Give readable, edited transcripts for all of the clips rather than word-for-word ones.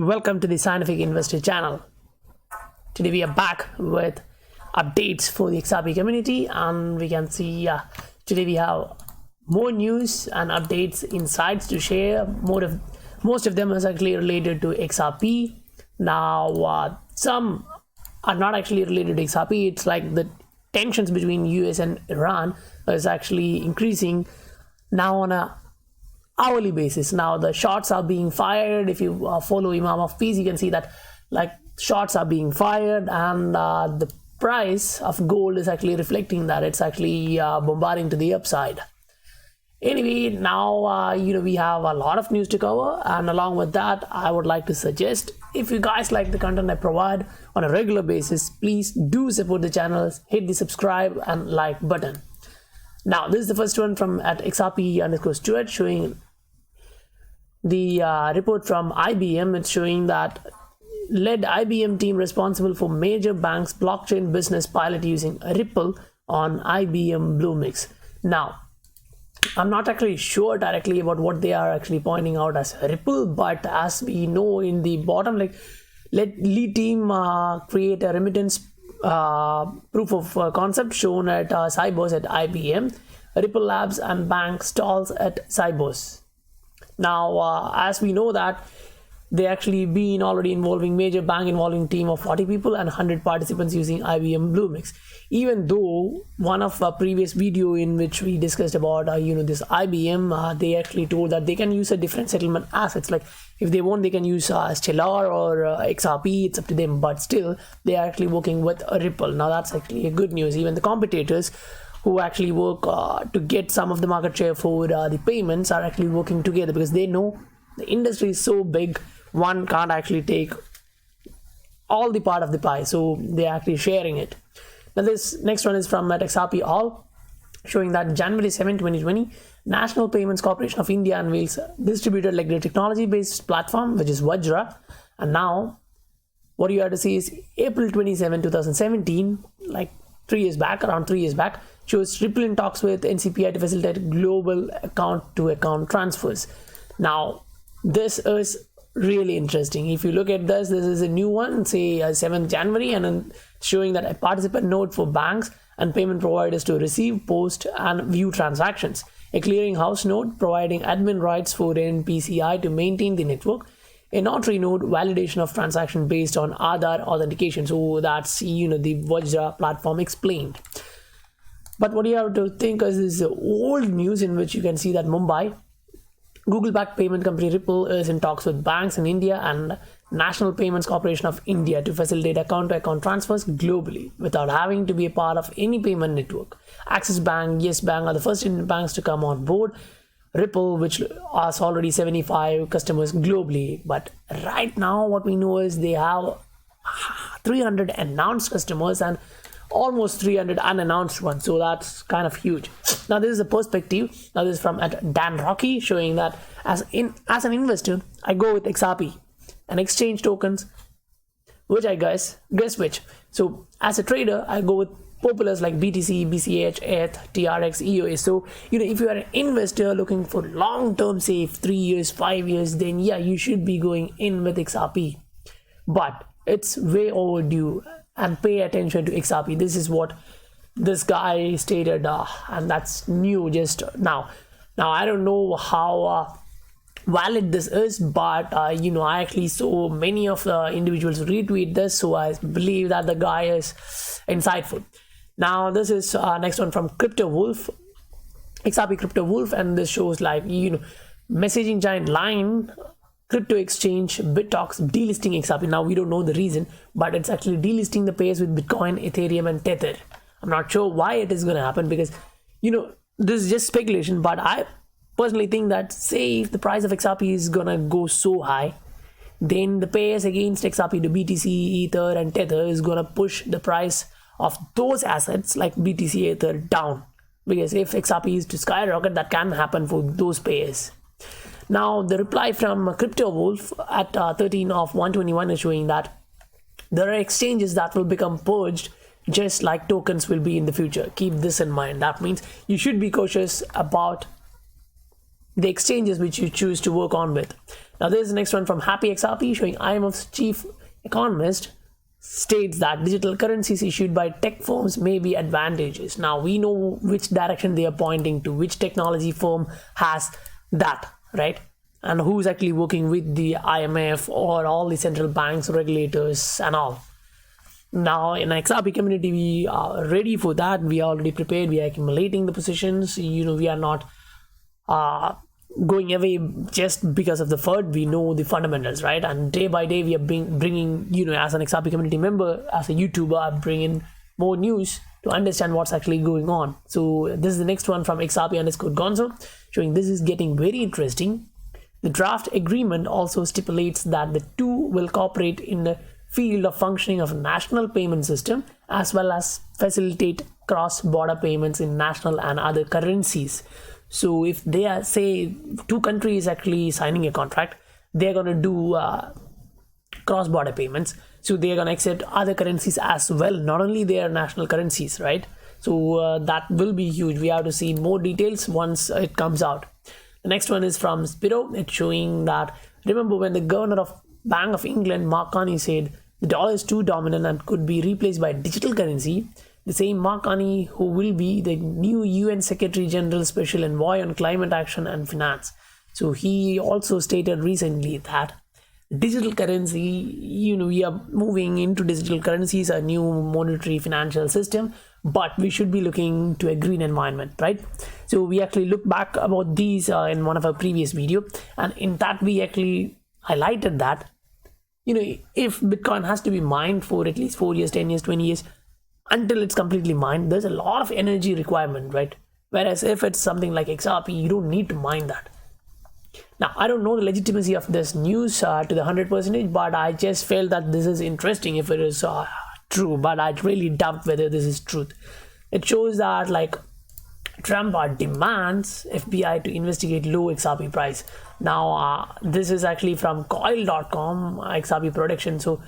Welcome to the Scientific Investor channel. Today we are back with updates for the XRP community, and we can see today we have more news and updates, insights to share. Most of them is actually related to XRP. Now some are not actually related to XRP. It's like the tensions between US and Iran is actually increasing now on a hourly basis. Now the shots are being fired. If you follow Imam of Peace, you can see that like shots are being fired, and the price of gold is actually reflecting that. It's actually bombarding to the upside. Anyway, now we have a lot of news to cover, and along with that, I would like to suggest, if you guys like the content I provide on a regular basis, please do support the channels, hit the subscribe and like button. Now this is the first one from at XRP_Stuart, showing the report from IBM. It's showing that led IBM team responsible for major banks blockchain business pilot using Ripple on IBM Bluemix. Now I'm not actually sure directly about what they are actually pointing out as Ripple, but as we know in the bottom, like lead team create a remittance proof of concept shown at Cybers at IBM, Ripple Labs and bank stalls at Cybers. Now as we know that they actually been already involving major bank involving team of 40 people and 100 participants using IBM Bluemix. Even though one of a previous video in which we discussed about this IBM, they actually told that they can use a different settlement assets. Like if they want, they can use Stellar or XRP. It's up to them, but still they are actually working with Ripple. Now that's actually a good news. Even the competitors who actually work to get some of the market share for the payments are actually working together, because they know the industry is so big, one can't actually take all the part of the pie, so they're actually sharing it. Now this next one is from at XRP All, showing that January 7, 2020, National Payments Corporation of India unveils distributed ledger technology based platform, which is Vajra. And now what you have to see is April 27, 2017, like around 3 years back, shows Ripple in talks with NCPI to facilitate global account-to-account transfers. Now this is really interesting. If you look at this is a new one, say 7th January, and then showing that a participant node for banks and payment providers to receive, post and view transactions, a clearinghouse node providing admin rights for NPCI to maintain the network, a notary node validation of transaction based on Aadhaar authentication. So that's the Vajra platform explained. But what you have to think is this old news in which you can see that Mumbai Google-backed payment company Ripple is in talks with banks in India and National Payments Corporation of India to facilitate account-to-account transfers globally without having to be a part of any payment network. Axis Bank, Yes Bank are the first Indian banks to come on board. Ripple, which has already 75 customers globally, but right now what we know is they have 300 announced customers and almost 300 unannounced ones, so that's kind of huge. Now this is a perspective. Now this is from at Dan Rocky, showing that as an investor, I go with XRP and exchange tokens, which I guess which. So as a trader, I go with populars like BTC, BCH, ETH, TRX, EOS. So if you are an investor looking for long-term, say 3 years, 5 years, then yeah, you should be going in with XRP. But it's way overdue, and pay attention to XRP. This is what this guy stated, and that's new just now. Now I don't know how valid this is, but I actually saw many of the individuals retweet this, so I believe that the guy is insightful. Now this is next one from Crypto Wolf, XRP Crypto Wolf, and this shows like messaging giant Line crypto exchange BitTalks delisting XRP. Now we don't know the reason, but it's actually delisting the pairs with Bitcoin, Ethereum and Tether. I'm not sure why it is going to happen, because this is just speculation, but I personally think that say if the price of XRP is gonna go so high, then the pairs against XRP to BTC, Ether and Tether is gonna push the price of those assets like BTC, Ether down, because if XRP is to skyrocket, that can happen for those pairs. Now the reply from Crypto Wolf at 13 of 121 is showing that there are exchanges that will become purged just like tokens will be in the future. Keep this in mind. That means you should be cautious about the exchanges which you choose to work on with. Now there's the next one from Happy XRP, showing IMF's chief economist states that digital currencies issued by tech firms may be advantageous. Now we know which direction they are pointing to, which technology firm has that, right? And who's actually working with the IMF or all the central banks, regulators and all. Now in XRP community, we are ready for that. We are already prepared. We are accumulating the positions. We are not going away just because of the FUD. We know the fundamentals, right? And day by day we are bringing as an XRP community member, as a YouTuber, I'm bringing more news to understand what's actually going on. So this is the next one from XRP_Gonzo, showing this is getting very interesting. The draft agreement also stipulates that the two will cooperate in the field of functioning of a national payment system, as well as facilitate cross-border payments in national and other currencies. So if they are, say, two countries actually signing a contract, they're going to do cross-border payments. So they're going to accept other currencies as well, not only their national currencies, right? So that will be huge. We have to see more details once it comes out. The next one is from Spiro. It's showing that, remember when the governor of Bank of England, Mark Carney, said the dollar is too dominant and could be replaced by digital currency? The same Mark Carney, who will be the new UN Secretary General Special Envoy on Climate Action and Finance. So he also stated recently that digital currency, we are moving into digital currencies, a new monetary financial system, but we should be looking to a green environment, right? So we actually look back about these in one of our previous video, and in that we actually highlighted that, if Bitcoin has to be mined for at least 4 years, 10 years, 20 years, until it's completely mined, there's a lot of energy requirement, right? Whereas if it's something like XRP, you don't need to mine that. Now, I don't know the legitimacy of this news to the 100%, but I just felt that this is interesting if it is true, but I really doubt whether this is truth. It shows that Trump demands FBI to investigate low XRP price. Now, this is actually from coil.com, XRP production. So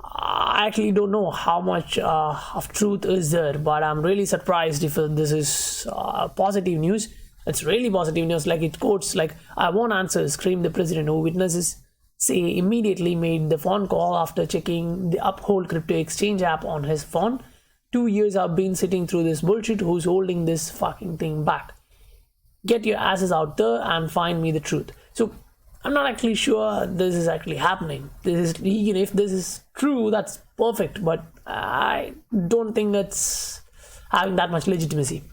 I actually don't know how much of truth is there, but I'm really surprised if this is positive news. It's really positive news. It quotes I want answers, screamed the president, who witnesses say immediately made the phone call after checking the Uphold crypto exchange app on his phone. 2 years I've been sitting through this bullshit. Who's holding this fucking thing back? Get your asses out there and find me the truth. So I'm not actually sure this is actually happening. This is, if this is true, that's perfect, but I don't think it's having that much legitimacy.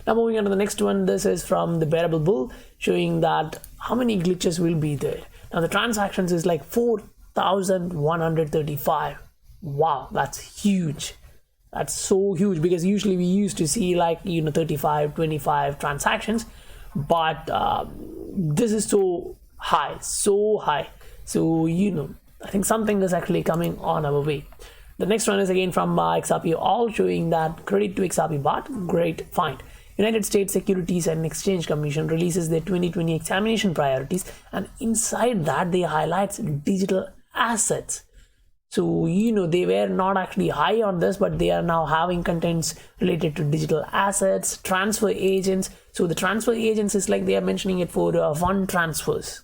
Now moving on to the next one, this is from the Bearable Bull, showing that how many glitches will be there. Now the transactions is 4,135. Wow, that's huge. That's so huge, because usually we used to see 35, 25 transactions, but this is so high. So I think something is actually coming on our way. The next one is again from XRP All, showing that credit to XRP Bot, great find. United States Securities and Exchange Commission releases their 2020 examination priorities, and inside that they highlight digital assets. So they were not actually high on this, but they are now having contents related to digital assets, transfer agents. So the transfer agents is they are mentioning it for fund transfers.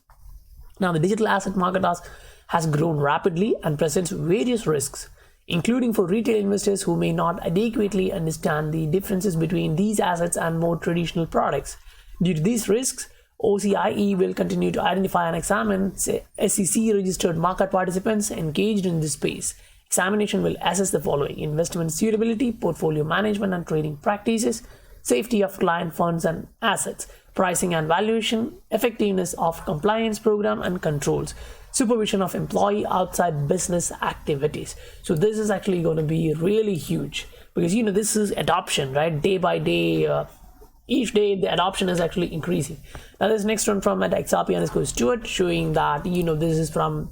Now the digital asset market has grown rapidly and presents various risks, including for retail investors who may not adequately understand the differences between these assets and more traditional products. Due to these risks, OCIE will continue to identify and examine SEC-registered market participants engaged in this space. Examination will assess the following: investment suitability, portfolio management and trading practices, safety of client funds and assets, pricing and valuation, effectiveness of compliance program and controls, supervision of employee outside business activities. So this is actually going to be really huge, because this is adoption, right? Day by day, each day the adoption is actually increasing. Now this next one from XRP_Stuart, showing that this is from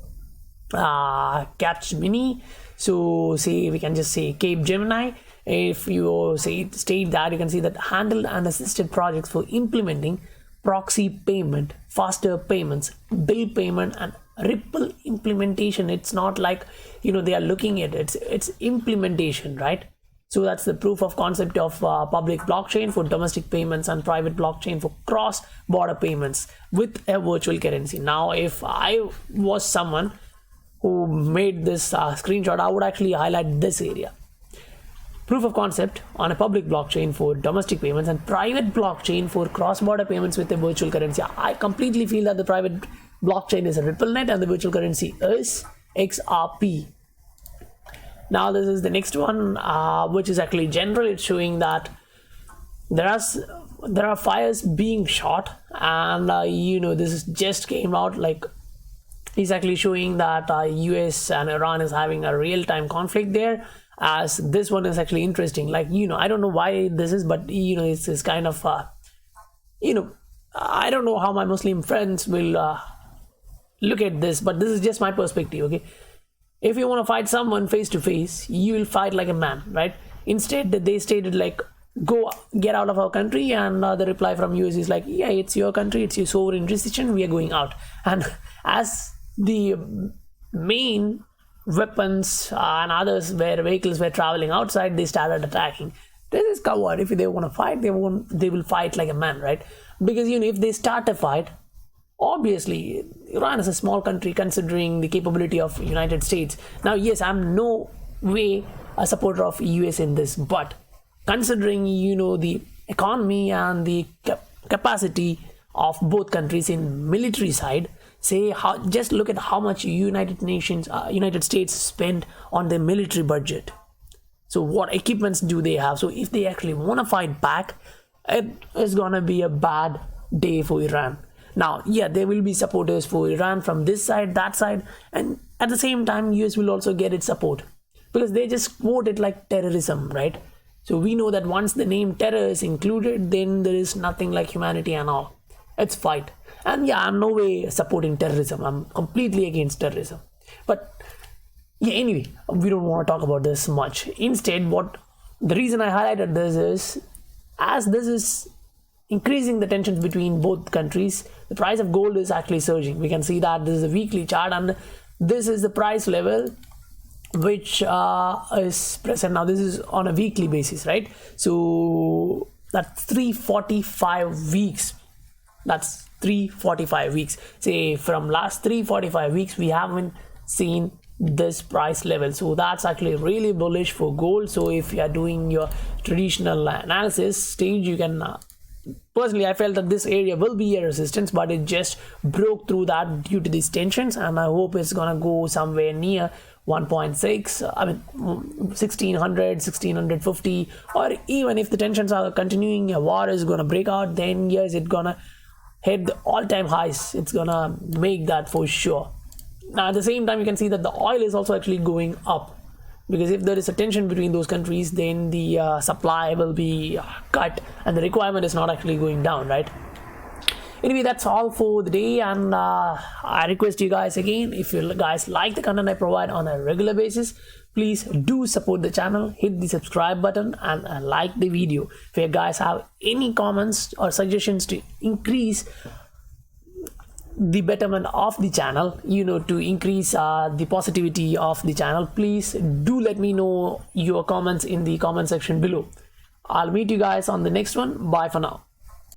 Catch Mini. So we can just say Cape Gemini. If you state that, you can see that handled and assisted projects for implementing proxy payment, faster payments, bill payment and Ripple implementation. It's not they are looking at it, it's implementation, right? So that's the proof of concept of public blockchain for domestic payments and private blockchain for cross-border payments with a virtual currency. Now, if I was someone who made this screenshot, I would actually highlight this area. Proof of concept on a public blockchain for domestic payments and private blockchain for cross-border payments with a virtual currency. I completely feel that the private blockchain is a RippleNet and the virtual currency is XRP. Now this is the next one, which is actually general. It's showing that there are fires being shot, and this just came out. Like, he's actually showing that US and Iran is having a real-time conflict there. As this one is actually interesting. Like, I don't know why this is, but it's kind of I don't know how my Muslim friends will look at this, but this is just my perspective. Okay, if you want to fight someone face to face, you will fight like a man, right? Instead, they stated like, go get out of our country, and the reply from US is like, yeah, it's your country, it's your sovereign decision, we are going out. And as the main weapons and others where vehicles were traveling outside, they started attacking. This is coward. If they want to fight, they will fight like a man, right? Because if they start a fight, obviously Iran is a small country considering the capability of United States. Now, yes, I'm no way a supporter of US in this, but considering the economy and the capacity of both countries in military side, just look at how much United States spend on their military budget. So what equipments do they have? So if they actually want to fight back, it is gonna be a bad day for Iran. Now, yeah, there will be supporters for Iran from this side, that side, and at the same time, US will also get its support because they just quote it like terrorism, right? So we know that once the name terror is included, then there is nothing like humanity and all. It's fight. And yeah, I'm no way supporting terrorism. I'm completely against terrorism. But yeah, anyway, we don't want to talk about this much. Instead, the reason I highlighted this is, as this is increasing the tensions between both countries, the price of gold is actually surging. We can see that this is a weekly chart, and this is the price level which is present now. This is on a weekly basis, right? So that's 345 weeks. That's 345 weeks. Say from last 345 weeks, we haven't seen this price level. So that's actually really bullish for gold. So if you are doing your traditional analysis stage, you can personally, I felt that this area will be a resistance, but it just broke through that due to these tensions, and I hope it's gonna go somewhere near 1.6, I mean 1600, 1650, or even if the tensions are continuing, a war is gonna break out, then yes, it's gonna hit the all-time highs. It's gonna make that for sure. Now at the same time, you can see that the oil is also actually going up, because if there is a tension between those countries, then the supply will be cut and the requirement is not actually going down, right? Anyway, that's all for the day, and I request you guys again, if you guys like the content I provide on a regular basis, please do support the channel, hit the subscribe button, and like the video. If you guys have any comments or suggestions to increase the betterment of the channel, to increase the positivity of the channel, please do let me know your comments in the comment section below. I'll meet you guys on the next one. Bye for now.